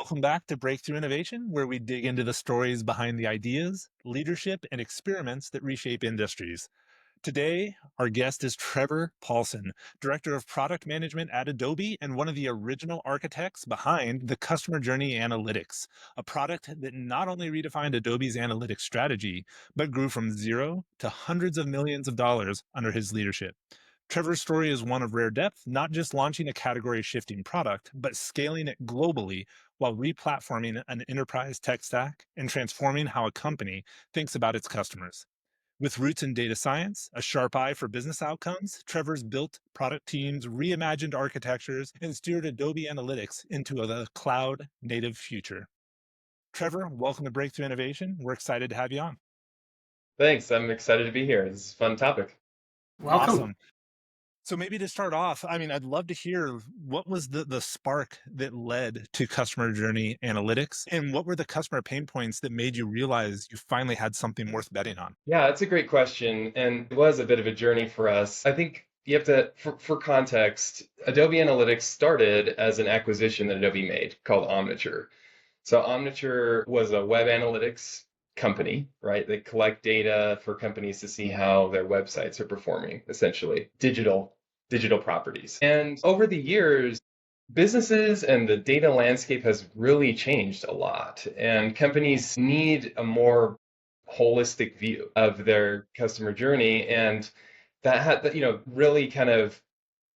Welcome back to Breakthrough Innovation, where we dig into the stories behind the ideas, leadership, and experiments that reshape industries. Today, our guest is Trevor Paulsen, Director of Product Management at Adobe and one of the original architects behind the Customer Journey Analytics, a product that not only redefined Adobe's analytics strategy, but grew from zero to hundreds of millions of dollars under his leadership. Trevor's story is one of rare depth, not just launching a category shifting product, but scaling it globally while replatforming an enterprise tech stack and transforming how a company thinks about its customers. With roots in data science, a sharp eye for business outcomes, Trevor's built product teams, reimagined architectures, and steered Adobe Analytics into a cloud native future. Trevor, welcome to Breakthrough Innovation. We're excited to have you on. Thanks. I'm excited to be here. It's a fun topic. Welcome. Awesome. So maybe to start off, I'd love to hear what was the spark that led to customer journey analytics, and what were the customer pain points that made you realize you finally had something worth betting on? Yeah, that's a great question. And it was a bit of a journey for us. I think you have to, for context, Adobe Analytics started as an acquisition that Adobe made called Omniture. So Omniture was a web analytics company, right? They collect data for companies to see how their websites are performing, essentially, digital properties. And over the years, businesses and the data landscape has really changed a lot, and companies need a more holistic view of their customer journey, and that had really kind of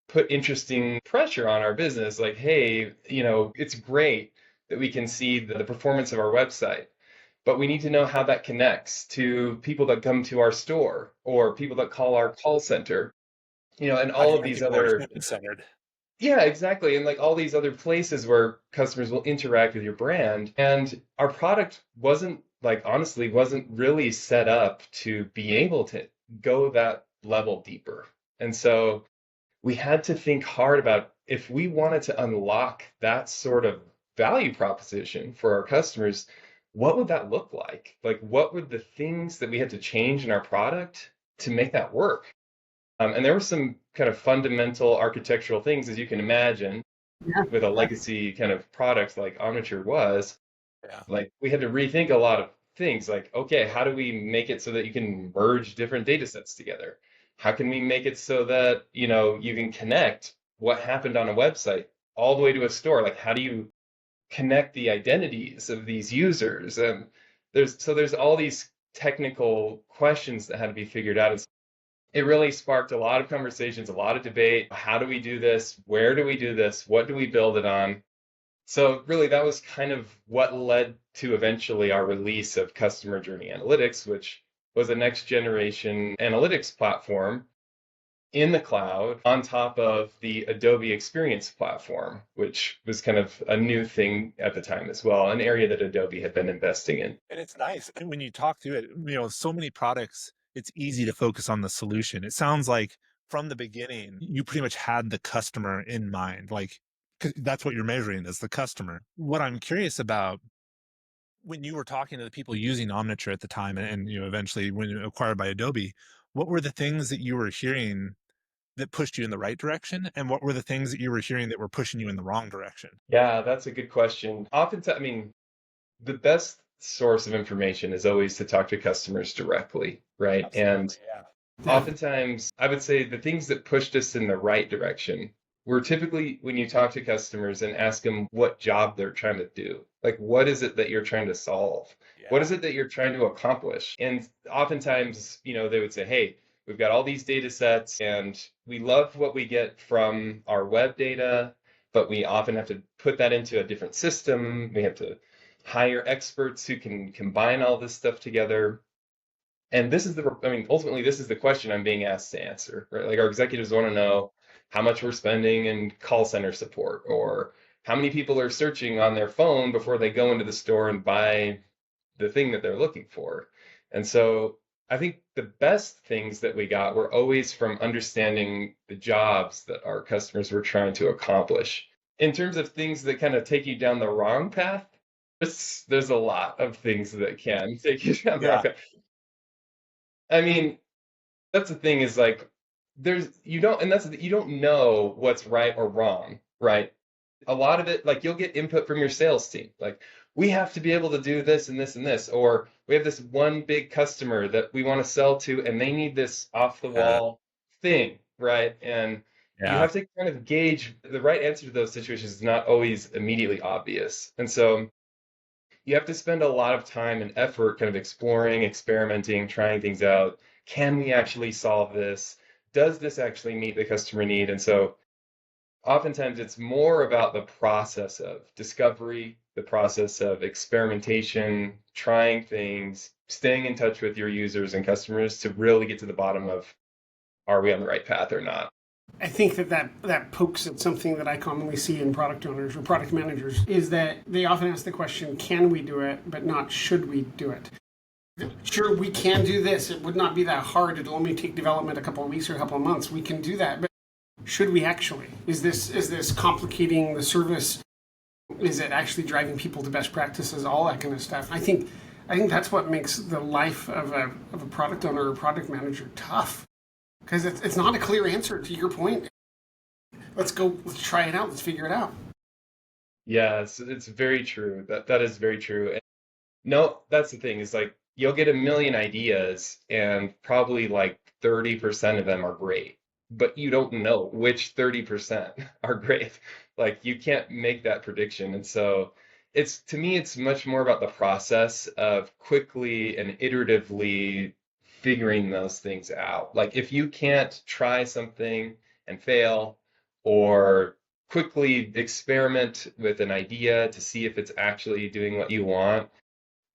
put interesting pressure on our business. Like, hey, it's great that we can see the performance of our website, but we need to know how that connects to people that come to our store or people that call our call center, and How do all you of make these it more other. human centered? Yeah, exactly. And like all these other places where customers will interact with your brand. And our product honestly wasn't really set up to be able to go that level deeper. And so we had to think hard about if we wanted to unlock that sort of value proposition for our customers, what would that look like? Like, what were the things that we had to change in our product to make that work? And there were some kind of fundamental architectural things, as you can imagine, Yeah. with a legacy kind of product like Omniture was. Yeah. Like, we had to rethink a lot of things. Like, okay, how do we make it so that you can merge different data sets together? How can we make it so that, you can connect what happened on a website all the way to a store? Like, how do you connect the identities of these users? And there's all these technical questions that had to be figured out. It really sparked a lot of conversations, a lot of debate. How do we do this? Where do we do this? What do we build it on? So really, that was kind of what led to eventually our release of Customer Journey Analytics, which was a next generation analytics platform in the cloud on top of the Adobe Experience platform, which was kind of a new thing at the time as well, an area that Adobe had been investing in. And it's nice. And when you talk through it, so many products, it's easy to focus on the solution. It sounds like from the beginning, you pretty much had the customer in mind. Like, 'cause that's what you're measuring as the customer. What I'm curious about when you were talking to the people using Omniture at the time and eventually when you acquired by Adobe, what were the things that you were hearing that pushed you in the right direction? And what were the things that you were hearing that were pushing you in the wrong direction? Yeah, that's a good question. Oftentimes, I mean, the best source of information is always to talk to customers directly, right? And Absolutely. Yeah. Yeah. oftentimes, I would say the things that pushed us in the right direction were typically when you talk to customers and ask them what job they're trying to do. Like, what is it that you're trying to solve? What Yeah. is it that you're trying to accomplish? And oftentimes, they would say, hey, we've got all these data sets and we love what we get from our web data, but we often have to put that into a different system. We have to hire experts who can combine all this stuff together. And ultimately, this is the question I'm being asked to answer, right? Like, our executives want to know how much we're spending in call center support, or how many people are searching on their phone before they go into the store and buy the thing that they're looking for. And so I think the best things that we got were always from understanding the jobs that our customers were trying to accomplish. In terms of things that kind of take you down the wrong path, there's a lot of things that can take you down the wrong Yeah. path. I mean, that's the thing, is like, you don't know what's right or wrong, right? A lot of it, like you'll get input from your sales team. Like, we have to be able to do this and this and this, or we have this one big customer that we want to sell to, and they need this off the Yeah. wall thing, right? And you Yeah. have to kind of gauge the right answer to those situations is not always immediately obvious. And so you have to spend a lot of time and effort kind of exploring, experimenting, trying things out. Can we actually solve this? Does this actually meet the customer need? And so oftentimes it's more about the process of discovery, the process of experimentation, trying things, staying in touch with your users and customers to really get to the bottom of, are we on the right path or not? I think that pokes at something that I commonly see in product owners or product managers is that they often ask the question, can we do it, but not should we do it? Sure, we can do this. It would not be that hard. It'll only take development a couple of weeks or a couple of months. We can do that. But should we actually? Is this complicating the service? Is it actually driving people to best practices? All that kind of stuff. I think that's what makes the life of a product owner or product manager tough, because it's not a clear answer to your point. Let's go. Let's try it out. Let's figure it out. Yeah, it's very true. That is very true. And no, that's the thing, is like you'll get a million ideas and probably like 30% of them are great, but you don't know which 30% are great. Like you can't make that prediction. And so it's, to me, it's much more about the process of quickly and iteratively figuring those things out. Like if you can't try something and fail, or quickly experiment with an idea to see if it's actually doing what you want,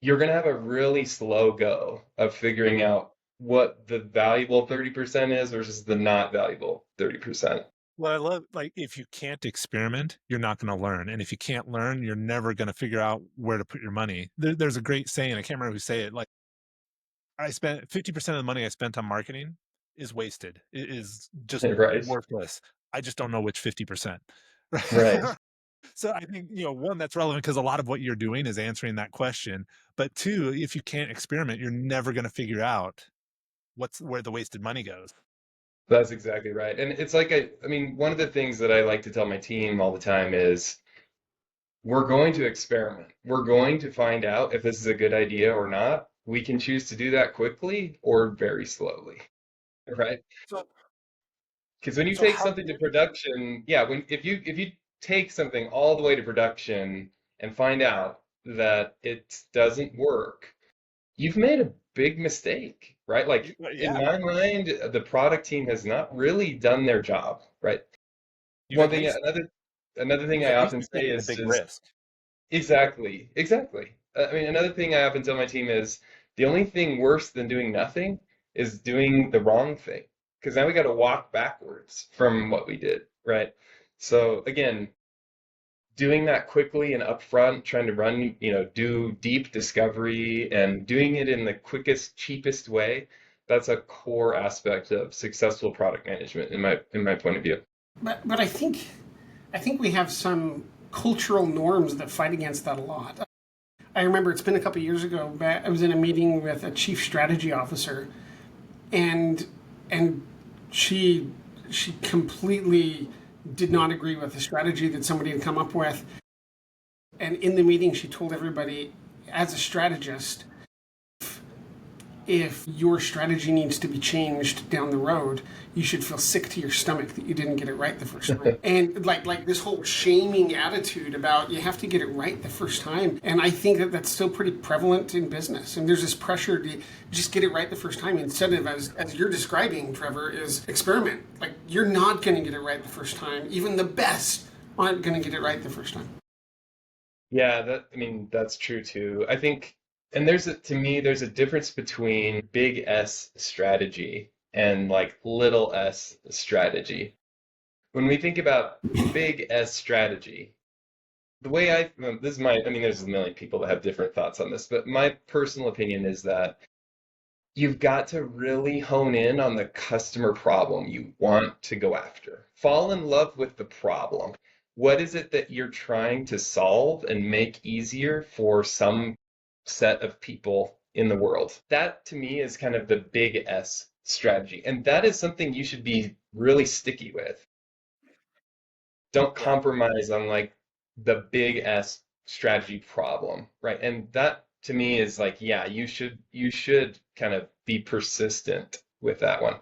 you're going to have a really slow go of figuring out what the valuable 30% is versus the not valuable 30%. Well, I love, like, if you can't experiment, you're not going to learn. And if you can't learn, you're never going to figure out where to put your money. There's a great saying, I can't remember who say it. Like, I spent 50% of the money I spent on marketing is wasted. It is just Right. worthless. I just don't know which 50%. Right. So I think, one, that's relevant because a lot of what you're doing is answering that question. But two, if you can't experiment, you're never going to figure out where the wasted money goes. That's exactly right. And it's like, I mean, one of the things that I like to tell my team all the time is we're going to experiment. We're going to find out if this is a good idea or not. We can choose to do that quickly or very slowly, right? So, Because when you so take how something to production, yeah, when if you take something all the way to production and find out that it doesn't work, you've made a big mistake, right? Like in yeah, my mind, the product team has not really done their job, right? you've One at thing, least another thing you've I at least often say taken a big is risk. exactly, exactly. I mean, another thing I often tell my team is the only thing worse than doing nothing is doing the wrong thing. Because now we got to walk backwards from what we did, right? So again, doing that quickly and upfront, trying to run, do deep discovery and doing it in the quickest, cheapest way, that's a core aspect of successful product management in my point of view. But I think we have some cultural norms that fight against that a lot. I remember it's been a couple of years ago. I was in a meeting with a chief strategy officer, and and she completely did not agree with the strategy that somebody had come up with. And in the meeting, she told everybody, as a strategist, if your strategy needs to be changed down the road, you should feel sick to your stomach that you didn't get it right the first time. And like this whole shaming attitude about you have to get it right the first time. And I think that that's still pretty prevalent in business. And there's this pressure to just get it right the first time instead of, as you're describing, Trevor, is experiment. Like you're not going to get it right the first time. Even the best aren't going to get it right the first time. Yeah, I mean, that's true too. I think, and to me, there's a difference between big S strategy and like little s strategy. When we think about big S strategy, the way well, this is I mean, there's a million people that have different thoughts on this, but my personal opinion is that you've got to really hone in on the customer problem you want to go after. Fall in love with the problem. What is it that you're trying to solve and make easier for some set of people in the world? That to me is kind of the big S strategy. And that is something you should be really sticky with. Don't Yeah. compromise on like the big S strategy problem, right? And that to me is like, yeah, you should kind of be persistent with that one.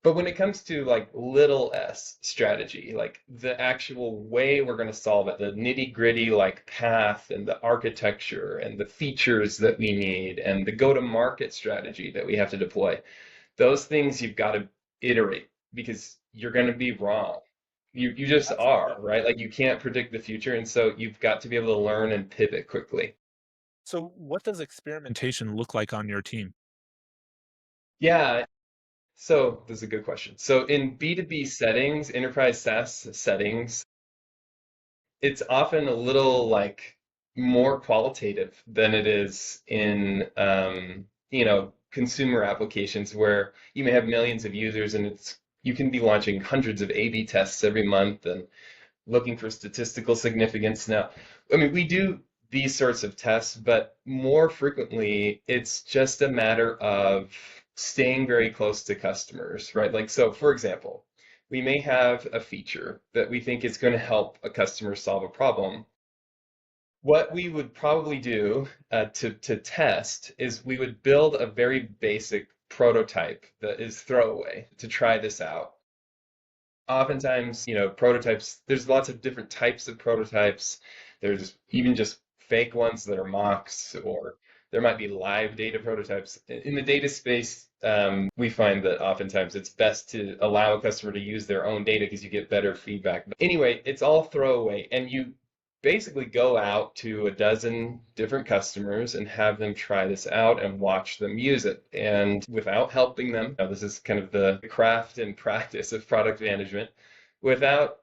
But when it comes to like little s strategy, like the actual way we're going to solve it, the nitty-gritty like path and the architecture and the features that we need and the go-to-market strategy that we have to deploy, those things you've got to iterate because you're going to be wrong. You just Absolutely. are, right? Like you can't predict the future, and so you've got to be able to learn and pivot quickly. So, what does experimentation look like on your team? Yeah, so this is a good question. So in B2B settings, enterprise SaaS settings, it's often a little like more qualitative than it is in consumer applications where you may have millions of users and it's you can be launching hundreds of A/B tests every month and looking for statistical significance. Now, I mean, we do these sorts of tests, but more frequently, it's just a matter of staying very close to customers, right? Like, so for example, we may have a feature that we think is going to help a customer solve a problem. What we would probably do to test is we would build a very basic prototype that is throwaway to try this out. Oftentimes, prototypes, there's lots of different types of prototypes. There's even just fake ones that are mocks, or there might be live data prototypes. In the data space, we find that oftentimes it's best to allow a customer to use their own data because you get better feedback. But anyway, it's all throwaway, and you basically go out to a dozen different customers and have them try this out and watch them use it. And without helping them, now this is kind of the craft and practice of product management, without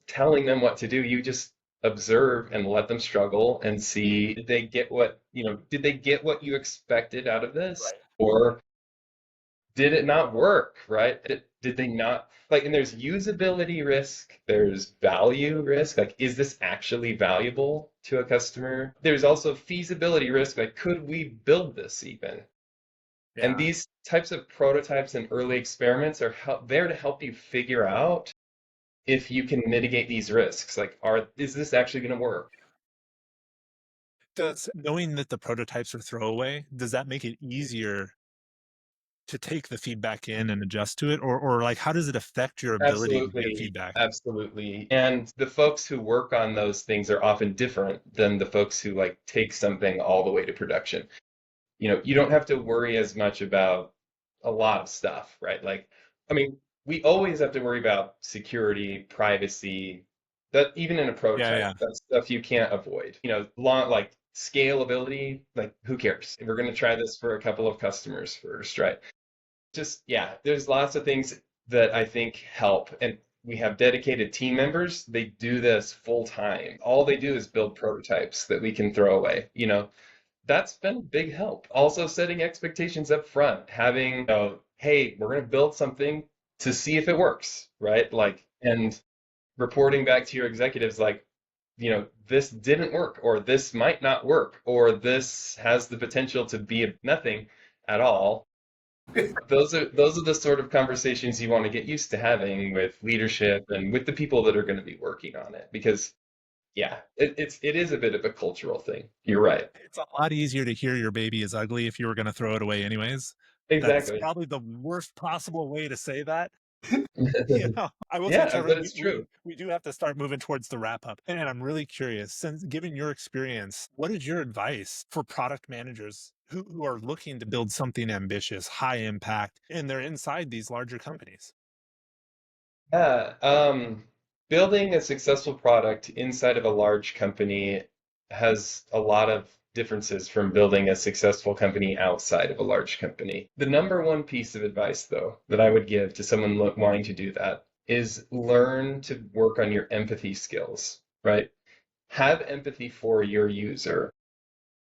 telling them what to do, you just observe and let them struggle and see did they get did they get what you expected out of this? Right. Or did it not work, right? Did they not like, and there's usability risk, there's value risk, like, is this actually valuable to a customer? There's also feasibility risk, like, could we build this even? And Yeah. these types of prototypes and early experiments are there to help you figure out if you can mitigate these risks. Like, is this actually going to work? Does knowing that the prototypes are throwaway, does that make it easier to take the feedback in and adjust to it? Or like, how does it affect your ability to give Absolutely, feedback? absolutely. And the folks who work on those things are often different than the folks who like take something all the way to production. You don't have to worry as much about a lot of stuff, right? Like, I mean, we always have to worry about security, privacy, that even in a Yeah, prototype, yeah. that's stuff you can't avoid. Long, like scalability, like who cares? We're going to try this for a couple of customers first, right? Just, yeah, there's lots of things that I think help. And we have dedicated team members. They do this full time. All they do is build prototypes that we can throw away. That's been a big help. Also, setting expectations up front, having, hey, we're going to build something to see if it works, right? Like, and reporting back to your executives, like, this didn't work, or this might not work, or this has the potential to be nothing at all. Those are the sort of conversations you want to get used to having with leadership and with the people that are going to be working on it, because yeah, it is a bit of a cultural thing. You're right. It's a lot easier to hear your baby is ugly if you were going to throw it away anyways. That's Exactly. probably the worst possible way to say that. I will say, Yeah, Trevor, but we, it's we true. we do have to start moving towards the wrap up. And I'm really curious, since given your experience, what is your advice for product managers who are looking to build something ambitious, high impact, and they're inside these larger companies? Yeah, building a successful product inside of a large company has a lot of differences from building a successful company outside of a large company. The number one piece of advice, though, that I would give to someone wanting to do that is learn to work on your empathy skills, right? Have empathy for your user.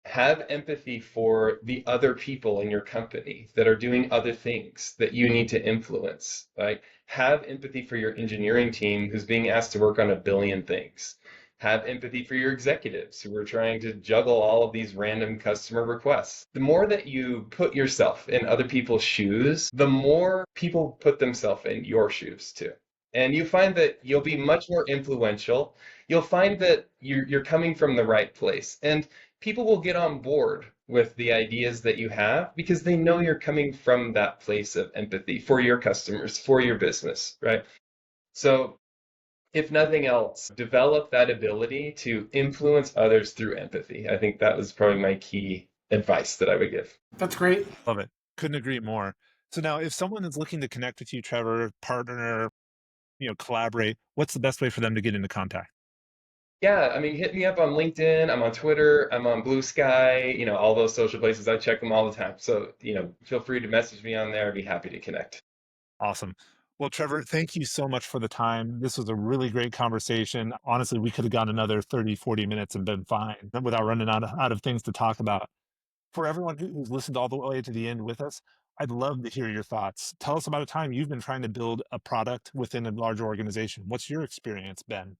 Have empathy for the other people in your company that are doing other things that you need to influence, right? Have empathy for your engineering team who's being asked to work on a billion things. Have empathy for your executives who are trying to juggle all of these random customer requests. The more that you put yourself in other people's shoes, the more people put themselves in your shoes too. And you find that you'll be much more influential. You'll find that you're coming from the right place. And people will get on board with the ideas that you have because they know you're coming from that place of empathy for your customers, for your business, right? So, if nothing else, develop that ability to influence others through empathy. I think that was probably my key advice that I would give. That's great. Love it. Couldn't agree more. So now, if someone is looking to connect with you, Trevor, partner, collaborate, what's the best way for them to get into contact? Yeah, I mean, hit me up on LinkedIn. I'm on Twitter. I'm on Blue Sky, all those social places. I check them all the time. So, feel free to message me on there. I'd be happy to connect. Awesome. Well, Trevor, thank you so much for the time. This was a really great conversation. Honestly, we could have gone another 30, 40 minutes and been fine without running out of things to talk about. For everyone who's listened all the way to the end with us, I'd love to hear your thoughts. Tell us about a time you've been trying to build a product within a large organization. What's your experience been?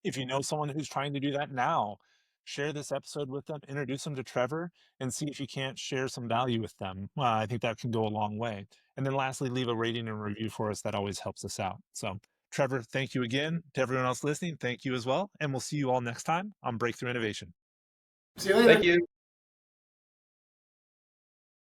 If you know someone who's trying to do that now, share this episode with them, introduce them to Trevor, and see if you can't share some value with them. I think that can go a long way. And then lastly, leave a rating and review for us. That always helps us out. So, Trevor, thank you again. To everyone else listening, thank you as well. And we'll see you all next time on Breakthrough Innovation. See you Thank later. you.